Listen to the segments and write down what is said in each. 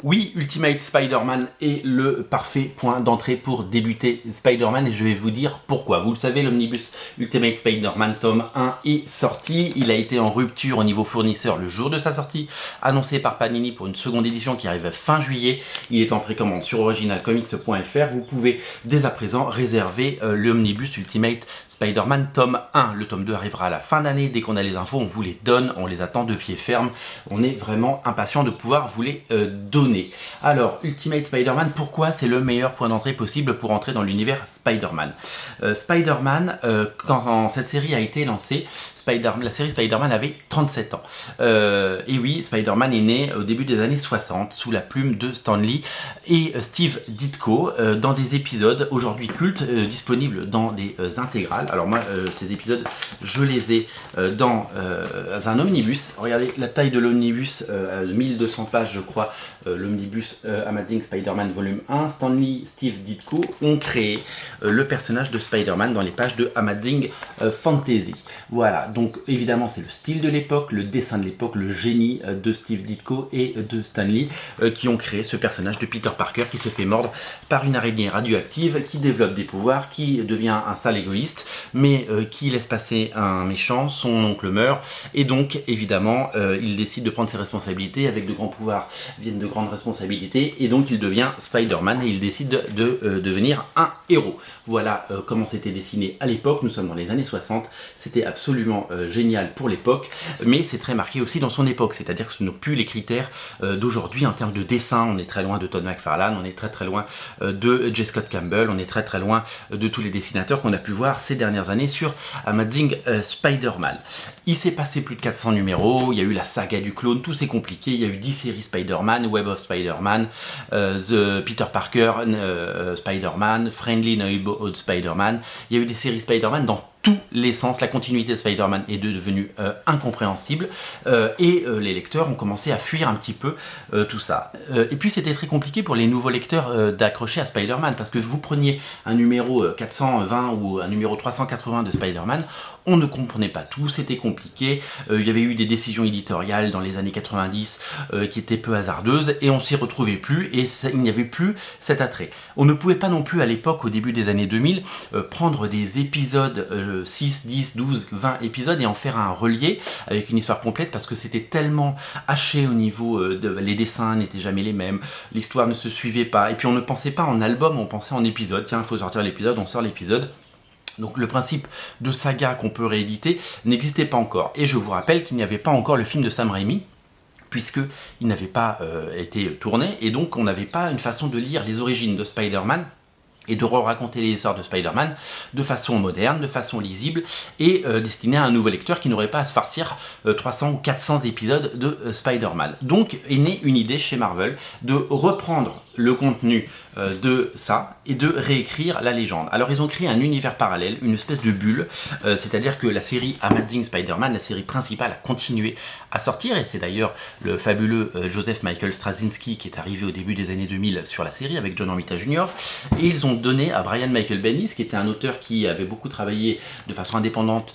Oui, Ultimate Spider-Man est le parfait point d'entrée pour débuter Spider-Man et je vais vous dire pourquoi. Vous le savez, l'omnibus Ultimate Spider-Man tome 1 est sorti. Il a été en rupture au niveau fournisseur le jour de sa sortie, annoncé par Panini pour une seconde édition qui arrive fin juillet. Il est en précommande sur originalcomics.fr. Vous pouvez dès à présent réserver l'omnibus Ultimate Spider-Man tome 1. Le tome 2 arrivera à la fin d'année. Dès qu'on a les infos, on vous les donne, on les attend de pied ferme. On est vraiment impatient de pouvoir vous les donner. Alors, Ultimate Spider-Man, pourquoi c'est le meilleur point d'entrée possible pour entrer dans l'univers Spider-Man? Spider-Man, quand cette série a été lancée, la série Spider-Man avait 37 ans. Et oui, Spider-Man est né au début des années 60 sous la plume de Stan Lee et Steve Ditko dans des épisodes aujourd'hui cultes disponibles dans des intégrales. Alors moi, ces épisodes, je les ai dans un omnibus. Regardez la taille de l'omnibus, 1200 pages je crois, l'omnibus Amazing Spider-Man volume 1. Stan Lee, Steve Ditko ont créé le personnage de Spider-Man dans les pages de Amazing Fantasy. Voilà, donc évidemment c'est le style de l'époque, le dessin de l'époque, le génie de Steve Ditko et de Stan Lee qui ont créé ce personnage de Peter Parker qui se fait mordre par une araignée radioactive, qui développe des pouvoirs, qui devient un sale égoïste, mais qui laisse passer un méchant, son oncle meurt, et donc évidemment il décide de prendre ses responsabilités. Avec de grands pouvoirs viennent de grandes responsabilités, et donc il devient Spider-Man et il décide de devenir un héros. Voilà comment c'était dessiné à l'époque. Nous sommes dans les années 60, c'était absolument génial pour l'époque, mais c'est très marqué aussi dans son époque, c'est-à-dire que ce ne sont plus les critères d'aujourd'hui en termes de dessin. On est très loin de Todd McFarlane, on est très loin de J. Scott Campbell, on est très loin de tous les dessinateurs qu'on a pu voir ces dernières années sur Amazing Spider-Man. Il s'est passé plus de 400 numéros, il y a eu la saga du clone, tout c'est compliqué, il y a eu 10 séries Spider-Man, Web of Spider-Man, The Peter Parker Spider-Man, Friendly Neighborhood Spider-Man, il y a eu des séries Spider-Man dans tous les sens. La continuité de Spider-Man est devenue incompréhensible et les lecteurs ont commencé à fuir un petit peu tout ça. Et puis c'était très compliqué pour les nouveaux lecteurs d'accrocher à Spider-Man, parce que vous preniez un numéro 420 ou un numéro 380 de Spider-Man, on ne comprenait pas tout, c'était compliqué, il y avait eu des décisions éditoriales dans les années 90 qui étaient peu hasardeuses et on s'y retrouvait plus et il n'y avait plus cet attrait. On ne pouvait pas non plus à l'époque, au début des années 2000, prendre des épisodes 6, 10, 12, 20 épisodes et en faire un relié avec une histoire complète, parce que c'était tellement haché au niveau les dessins n'étaient jamais les mêmes, l'histoire ne se suivait pas, et puis on ne pensait pas en album, on pensait en épisode. Tiens, il faut sortir l'épisode, on sort l'épisode. Donc le principe de saga qu'on peut rééditer n'existait pas encore. Et je vous rappelle qu'il n'y avait pas encore le film de Sam Raimi, puisqu'il n'avait pas été tourné, et donc on n'avait pas une façon de lire les origines de Spider-Man et de raconter les histoires de Spider-Man de façon moderne, de façon lisible, et destinée à un nouveau lecteur qui n'aurait pas à se farcir 300 ou 400 épisodes de Spider-Man. Donc est née une idée chez Marvel de reprendre le contenu de ça et de réécrire la légende. Alors ils ont créé un univers parallèle, une espèce de bulle, c'est-à-dire que la série Amazing Spider-Man, la série principale, a continué à sortir, et c'est d'ailleurs le fabuleux Joseph Michael Straczynski qui est arrivé au début des années 2000 sur la série avec John Romita Jr. Et ils ont donné à Brian Michael Bendis, qui était un auteur qui avait beaucoup travaillé de façon indépendante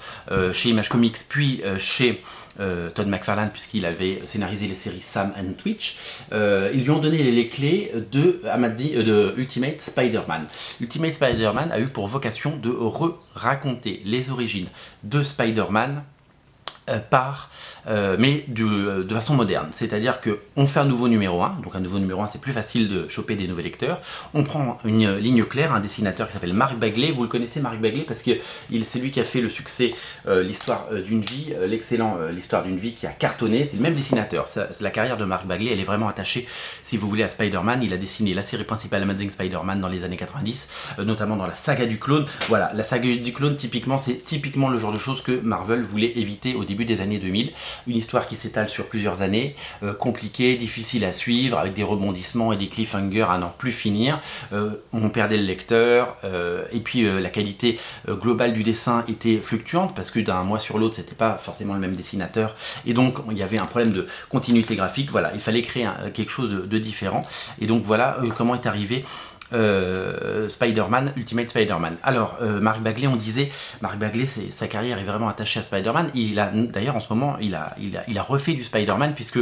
chez Image Comics, puis chez Todd McFarlane, puisqu'il avait scénarisé les séries Sam and Twitch, ils lui ont donné les clés de Ultimate Spider-Man. Ultimate Spider-Man a eu pour vocation de raconter les origines de Spider-Man mais de façon moderne, c'est-à-dire qu'on fait un nouveau numéro 1, donc un nouveau numéro 1 c'est plus facile de choper des nouveaux lecteurs, on prend une ligne claire, un dessinateur qui s'appelle Mark Bagley, vous le connaissez Mark Bagley parce que c'est lui qui a fait le succès l'histoire d'une vie, l'excellent l'histoire d'une vie qui a cartonné, c'est le même dessinateur. La carrière de Mark Bagley elle est vraiment attachée, si vous voulez, à Spider-Man. Il a dessiné la série principale Amazing Spider-Man dans les années 90, notamment dans la saga du clone. Voilà, la saga du clone typiquement, c'est typiquement le genre de choses que Marvel voulait éviter au début des années 2000, une histoire qui s'étale sur plusieurs années, compliquée, difficile à suivre, avec des rebondissements et des cliffhangers à n'en plus finir, on perdait le lecteur, et puis la qualité globale du dessin était fluctuante, parce que d'un mois sur l'autre c'était pas forcément le même dessinateur, et donc il y avait un problème de continuité graphique. Voilà, il fallait créer quelque chose de différent, et donc voilà comment est arrivé Spider-Man, Ultimate Spider-Man. Alors, Mark Bagley, on disait, Mark Bagley, sa carrière est vraiment attachée à Spider-Man. D'ailleurs, en ce moment, il a refait du Spider-Man puisque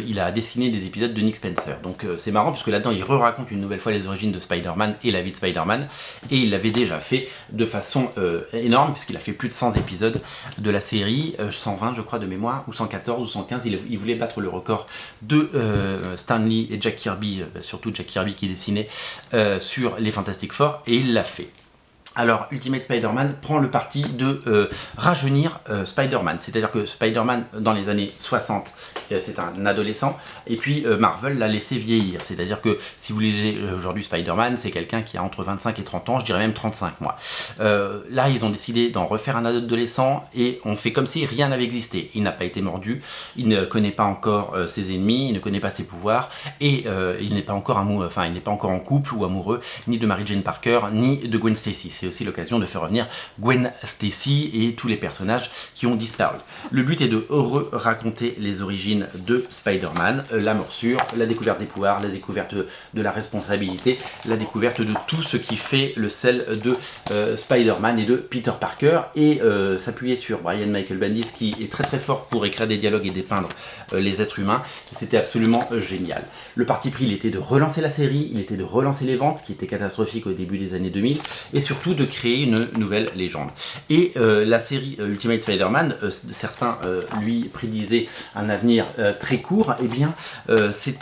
il a dessiné des épisodes de Nick Spencer. Donc, c'est marrant puisque là-dedans, il raconte une nouvelle fois les origines de Spider-Man et la vie de Spider-Man. Et il l'avait déjà fait de façon énorme puisqu'il a fait plus de 100 épisodes de la série, 120 je crois de mémoire, ou 114 ou 115. Il voulait battre le record de Stan Lee et Jack Kirby, surtout Jack Kirby qui dessinait sur les Fantastic Four, et il l'a fait. Alors, Ultimate Spider-Man prend le parti de rajeunir Spider-Man. C'est-à-dire que Spider-Man, dans les années 60, c'est un adolescent, et puis Marvel l'a laissé vieillir. C'est-à-dire que si vous lisez aujourd'hui Spider-Man, c'est quelqu'un qui a entre 25 et 30 ans, je dirais même 35 moi. Là, ils ont décidé d'en refaire un adolescent, et on fait comme si rien n'avait existé. Il n'a pas été mordu, il ne connaît pas encore ses ennemis, il ne connaît pas ses pouvoirs, et il n'est pas encore en couple ou amoureux, ni de Mary Jane Parker, ni de Gwen Stacy. C'est aussi l'occasion de faire revenir Gwen Stacy et tous les personnages qui ont disparu. Le but est de raconter les origines de Spider-Man, la morsure, la découverte des pouvoirs, la découverte de la responsabilité, la découverte de tout ce qui fait le sel de Spider-Man et de Peter Parker, et s'appuyer sur Brian Michael Bendis qui est très très fort pour écrire des dialogues et dépeindre les êtres humains. C'était absolument génial. Le parti pris, il était de relancer la série, il était de relancer les ventes qui étaient catastrophiques au début des années 2000, et surtout de créer une nouvelle légende. Et la série Ultimate Spider-Man, certains lui prédisaient un avenir très court. Et bien c'est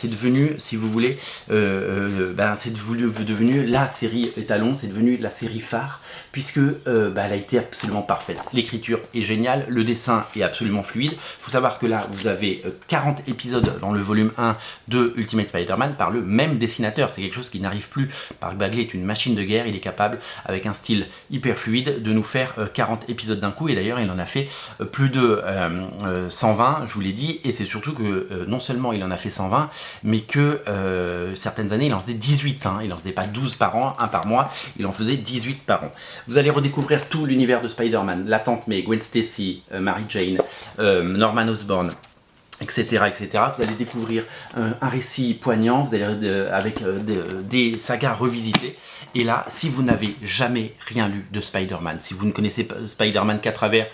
devenu, si vous voulez, c'est devenu la série étalon, c'est devenu la série phare, puisque elle a été absolument parfaite. L'écriture est géniale, le dessin est absolument fluide. Il faut savoir que là vous avez 40 épisodes dans le volume 1 de Ultimate Spider-Man par le même dessinateur. C'est quelque chose qui n'arrive plus. Mark Bagley est une machine de guerre, il est capable, avec un style hyper fluide, de nous faire 40 épisodes d'un coup, et d'ailleurs il en a fait plus de 120, je vous l'ai dit, et c'est surtout que non seulement il en a fait 120, mais que certaines années il en faisait 18, il en faisait pas 12 par an, un par mois, il en faisait 18 par an. Vous allez redécouvrir tout l'univers de Spider-Man, la tante May, Gwen Stacy, Mary Jane, Norman Osborn, etc., etc. Vous allez découvrir un récit poignant, vous allez avec des sagas revisitées. Et là, si vous n'avez jamais rien lu de Spider-Man, si vous ne connaissez pas Spider-Man qu'à travers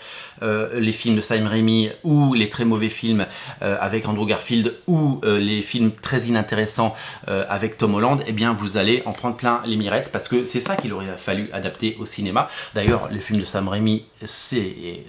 les films de Sam Raimi, ou les très mauvais films avec Andrew Garfield, ou les films très inintéressants avec Tom Holland, eh bien vous allez en prendre plein les mirettes, parce que c'est ça qu'il aurait fallu adapter au cinéma. D'ailleurs, les films de Sam Raimi, c'est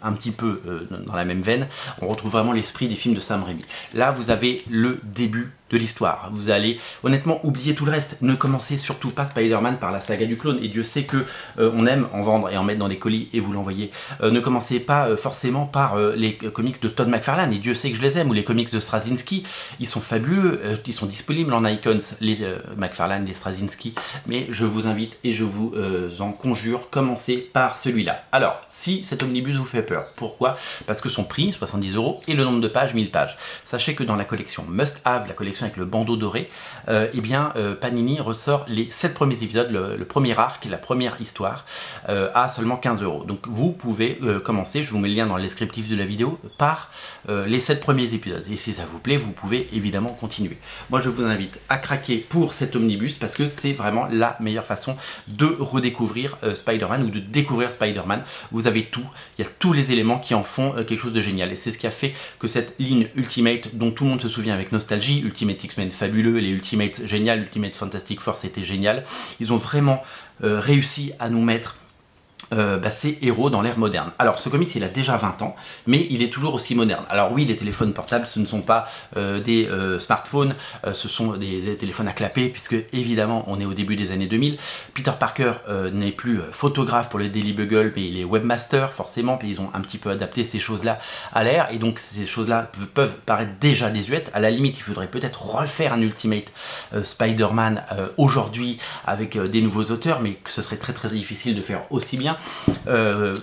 un petit peu dans la même veine. On retrouve vraiment l'esprit des films de Sam Raimi. Là, vous avez le début de l'histoire. Vous allez honnêtement oublier tout le reste. Ne commencez surtout pas Spider-Man par la saga du clone, et Dieu sait que on aime en vendre et en mettre dans des colis et vous l'envoyer. Ne commencez pas forcément par les comics de Todd McFarlane, et Dieu sait que je les aime, ou les comics de Straczynski. Ils sont fabuleux, ils sont disponibles en Icons, les McFarlane, les Straczynski, mais je vous invite et je vous en conjure, commencez par celui-là. Alors, si cet omnibus vous fait peur, pourquoi? Parce que son prix, 70 € et le nombre de pages, 1000 pages. Sachez que dans la collection Must Have, la collection avec le bandeau doré, Panini ressort les 7 premiers épisodes, le premier arc, la première histoire, à seulement 15 €. Donc vous pouvez commencer, je vous mets le lien dans le descriptif de la vidéo, par les 7 premiers épisodes. Et si ça vous plaît, vous pouvez évidemment continuer. Moi je vous invite à craquer pour cet omnibus, parce que c'est vraiment la meilleure façon de redécouvrir Spider-Man, ou de découvrir Spider-Man. Vous avez tout, il y a tous les éléments qui en font quelque chose de génial. Et c'est ce qui a fait que cette ligne Ultimate, dont tout le monde se souvient avec nostalgie, Ultimate X-Men fabuleux, les Ultimates génial, Ultimate Fantastic Four c'était génial, ils ont vraiment réussi à nous mettre ces héros dans l'ère moderne. Alors ce comics il a déjà 20 ans, mais il est toujours aussi moderne. Alors oui, les téléphones portables ce ne sont pas des smartphones, ce sont des téléphones à clapper, puisque évidemment on est au début des années 2000. Peter Parker n'est plus photographe pour le Daily Bugle, mais il est webmaster forcément, puis ils ont un petit peu adapté ces choses-là à l'ère, et donc ces choses-là peuvent paraître déjà désuètes. À la limite, il faudrait peut-être refaire un Ultimate Spider-Man aujourd'hui avec des nouveaux auteurs, mais que ce serait très très difficile de faire aussi bien.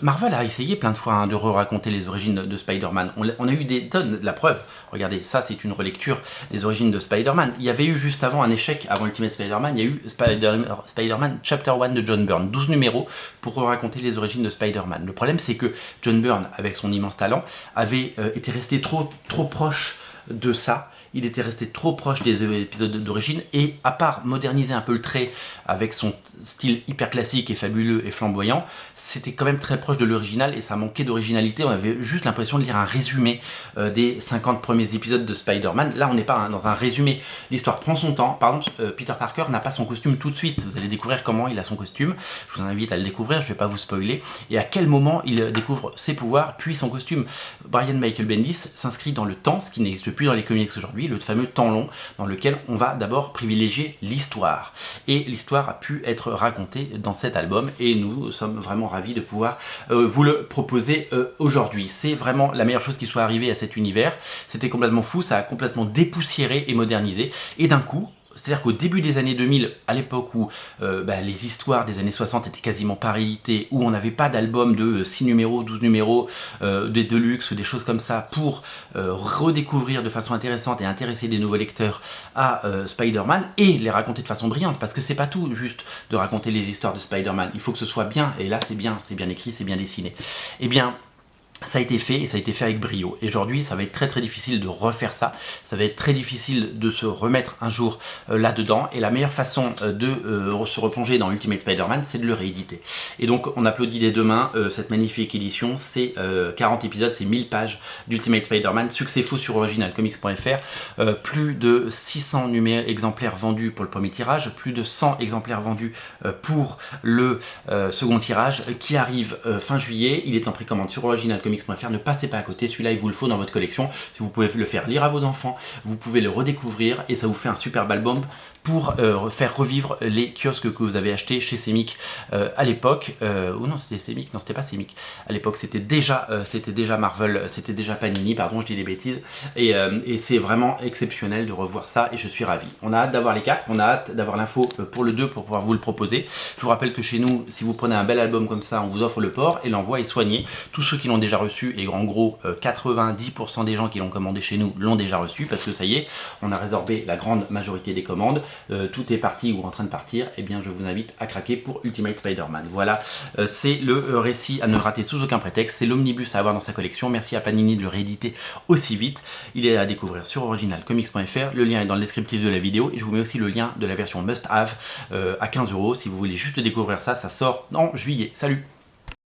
Marvel a essayé plein de fois de raconter les origines de Spider-Man. On a eu des tonnes, la preuve. Regardez, ça c'est une relecture des origines de Spider-Man. Il y avait eu juste avant un échec, avant Ultimate Spider-Man, il y a eu Spider-Man Chapter 1 de John Byrne, 12 numéros pour raconter les origines de Spider-Man. Le problème c'est que John Byrne, avec son immense talent, avait été resté trop proche de ça, il était resté trop proche des épisodes d'origine, et à part moderniser un peu le trait avec son style hyper classique et fabuleux et flamboyant, c'était quand même très proche de l'original et ça manquait d'originalité. On avait juste l'impression de lire un résumé des 50 premiers épisodes de Spider-Man. Là, on n'est pas dans un résumé. L'histoire prend son temps. Par exemple, Peter Parker n'a pas son costume tout de suite. Vous allez découvrir comment il a son costume. Je vous invite à le découvrir, je ne vais pas vous spoiler. Et à quel moment il découvre ses pouvoirs, puis son costume. Brian Michael Bendis s'inscrit dans le temps, ce qui n'existe plus dans les comics aujourd'hui, le fameux temps long, dans lequel on va d'abord privilégier l'histoire. Et l'histoire a pu être racontée dans cet album, et nous sommes vraiment ravis de pouvoir vous le proposer aujourd'hui. C'est vraiment la meilleure chose qui soit arrivée à cet univers. C'était complètement fou, ça a complètement dépoussiéré et modernisé, et d'un coup, c'est-à-dire qu'au début des années 2000, à l'époque où les histoires des années 60 étaient quasiment pas rééditées, où on n'avait pas d'album de 6 numéros, 12 numéros, des deluxe, des choses comme ça, pour redécouvrir de façon intéressante et intéresser des nouveaux lecteurs à Spider-Man, et les raconter de façon brillante, parce que c'est pas tout juste de raconter les histoires de Spider-Man, il faut que ce soit bien, et là c'est bien écrit, c'est bien dessiné. Eh bien, ça a été fait, et ça a été fait avec brio. Et aujourd'hui, ça va être très difficile de refaire ça. Ça va être très difficile de se remettre un jour là-dedans. Et la meilleure façon de se replonger dans Ultimate Spider-Man, c'est de le rééditer. Et donc, on applaudit des deux mains cette magnifique édition. C'est 40 épisodes, c'est 1000 pages d'Ultimate Spider-Man. Succès fou sur originalcomics.fr. Plus de 600 exemplaires vendus pour le premier tirage. Plus de 100 exemplaires vendus pour le second tirage qui arrive fin juillet. Il est en précommande sur originalcomics.fr. Ne passez pas à côté, celui-là il vous le faut dans votre collection. Vous pouvez le faire lire à vos enfants, vous pouvez le redécouvrir, et ça vous fait un superbe album pour faire revivre les kiosques que vous avez achetés chez Semic à l'époque. Ou non, c'était Semic, non, c'était pas Semic. À l'époque, c'était déjà Marvel, c'était déjà Panini, pardon, je dis des bêtises. Et c'est vraiment exceptionnel de revoir ça, et je suis ravi. On a hâte d'avoir les 4, on a hâte d'avoir l'info pour le 2 pour pouvoir vous le proposer. Je vous rappelle que chez nous, si vous prenez un bel album comme ça, on vous offre le port, et l'envoi est soigné. Tous ceux qui l'ont déjà reçu, et en gros 90% des gens qui l'ont commandé chez nous l'ont déjà reçu, parce que ça y est, on a résorbé la grande majorité des commandes. Tout est parti ou en train de partir. Et bien je vous invite à craquer pour Ultimate Spider-Man. Voilà, c'est le récit à ne rater sous aucun prétexte, c'est l'omnibus à avoir dans sa collection. Merci à Panini de le rééditer aussi vite. Il est à découvrir sur originalcomics.fr, le lien est dans le descriptif de la vidéo, et je vous mets aussi le lien de la version must have à 15 € si vous voulez juste découvrir ça. Ça sort en juillet. Salut!